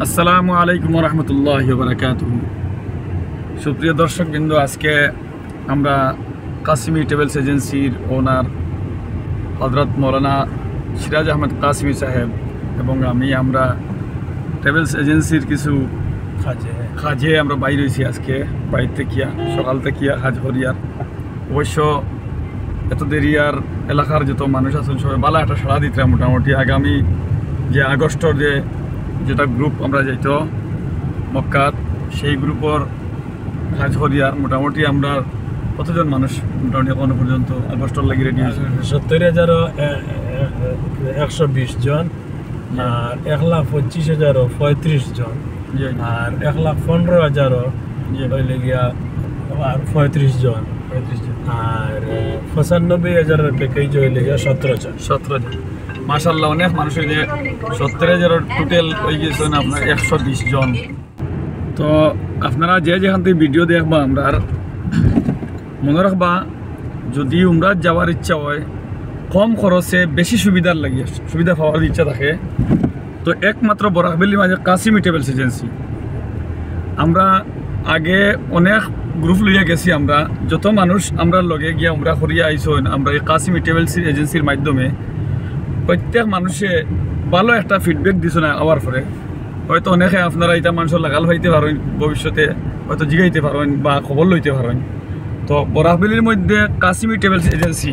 আসসালামু আলাইকুম রহমতুল্লাহি ওয়া বারাকাতুহু। সুপ্রিয় দর্শকবৃন্দ, আজকে আমরা কাসিমি ট্রাভেলস এজেন্সির ওনার হযরত মৌলানা সিরাজ আহমদ কাসিমি সাহেব এবং আমরা ট্রাভেলস এজেন্সির কিছু কাজে আমরা বাইরে হয়েছি। আজকে বাইর থেকে সকাল থেকে কাজ করিয়ার অবশ্য এত দেরিয়ার এলাকার যত মানুষ আছেন সবাই ভালো একটা সাড়া দিতে মোটামুটি। আগামী যে আগস্টর যেটা গ্রুপ আমরা যাইতো মক্কাত, সেই গ্রুপের কাজ করিয়ার মোটামুটি আমরা কতজন মানুষ মোটামুটি এখনো পর্যন্ত আগস্টর লাগি রেডি হয়েছে? 70,120 জন, আর 1,25,035 জন, আর 1,15,000 হইলে গিয়া আর 35 জন, আর 95,000 প্যাকেজ হইলে গিয়া 17 জন। মাশাআল্লাহ, অনেক মানুষ হইলে 70,000 টোটাল হয়ে গেছেন আপনার 120 জন। তো আপনারা যেখান থেকে ভিডিও দেখবা আমরা মনে রাখবা, যদি উমরা যাওয়ার ইচ্ছা হয় কম খরচে বেশি সুবিধা পাওয়ার ইচ্ছা থাকে, তো একমাত্র বরাকভ্যালির মাঝে কাসিমি ট্রাভেলস এজেন্সি। আমরা আগে অনেক গ্রুপ লইয়া গেছি, আমরা যত মানুষ আমরা লগে গিয়া উমরা করিয়া আইসন আমরা এই কাসিমি ট্রাভেলস এজেন্সির মাধ্যমে প্রত্যেক মানুষে ভালো একটা ফিডব্যাক দিছ না আওয়ার পরে। হয়তো অনেকে আপনারা এটা মানুষের লাগাল হইতে পারেন, ভবিষ্যতে হয়তো জিগাইতে পারেন বা খবর লইতে পারেন। তো বরাকভ্যালির মধ্যে কাসিমি ট্রাভেলস এজেন্সি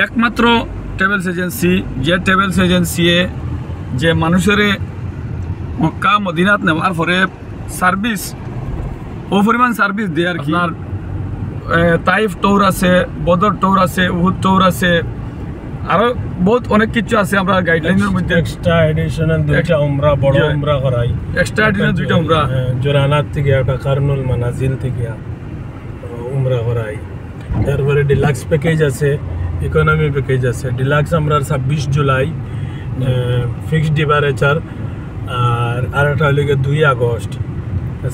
একমাত্র ট্রাভেলস এজেন্সি, যে ট্রাভেলস এজেন্সি যে মানুষের মক্কা মদিনাত নেওয়ার পরে সার্ভিস ও পরিমাণ সার্ভিস দেয় আর কি। আপনার তাইফ ট্যুর আছে, বদর ট্যুর আছে, উহুদ ট্যুর আছে, আরো বহুত অনেক কিছু আছে। আমরা গাইডলাইনের মধ্যে এক্সট্রা এডিশনাল দুইটা উমরা, বড় উমরা করাই, এক্সট্রা এডিশনাল দুইটা উমরা জোরানাত থেকে একটা কারনুল মানাজিল থেকে উমরা করাই। তারপরে ডিলাক্স প্যাকেজ আছে, ইকোনমি প্যাকেজ আছে। ডিলাক্স আমরা 26 জুলাই ফিক্সড ডিপারেচার, আর একটা হলে 2 আগস্ট।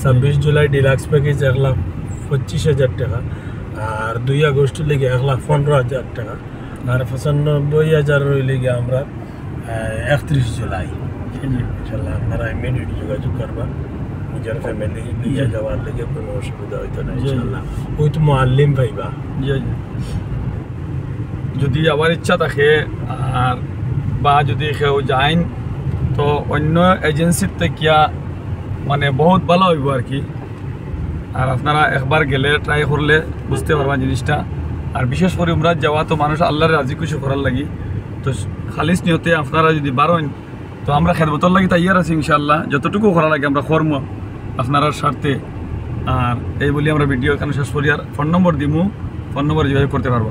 26 জুলাই ডিলাক্স প্যাকেজ 1,25,000 টাকা, আর 2 আগস্ট লেগে 1,15,000 টাকা, আর 95,000 রইলে গিয়ে আমরা 31 জুলাই। ইনশাল্লাহ আপনারা ইমিডিয়েট যোগাযোগ করবা, নিজের ফ্যামিলি নিয়ে যাওয়ার লেগে কোনো অসুবিধা হইতো না ইনশাল্লাহ। ওই তো মুআল্লিম পাইবা। যদি আবার ইচ্ছা থাকে আর বা যদি কেউ যাইন তো অন্য এজেন্সির থেকে মানে বহুত ভালো হইব আর কি। আর আপনারা একবার গেলে ট্রাই করলে বুঝতে পারবেন জিনিসটা। আর বিশেষ করে উমরা যাওয়া তো মানুষ আল্লাহর রাজি খুশি করার লাগি, তো খালিস নিয়তে আপনারা যদি বারেন তো আমরা খেদমতর লাগি তাইয়ার আছি ইনশাআল্লাহ। যতটুকু করা লাগে আমরা কর্ম আপনার স্বার্থে। আর এই বলি আমরা ভিডিও এখানে শেষ করি, আর ফোন নম্বর দিমু, ফোন নম্বরে যোগাযোগ করতে পারবো।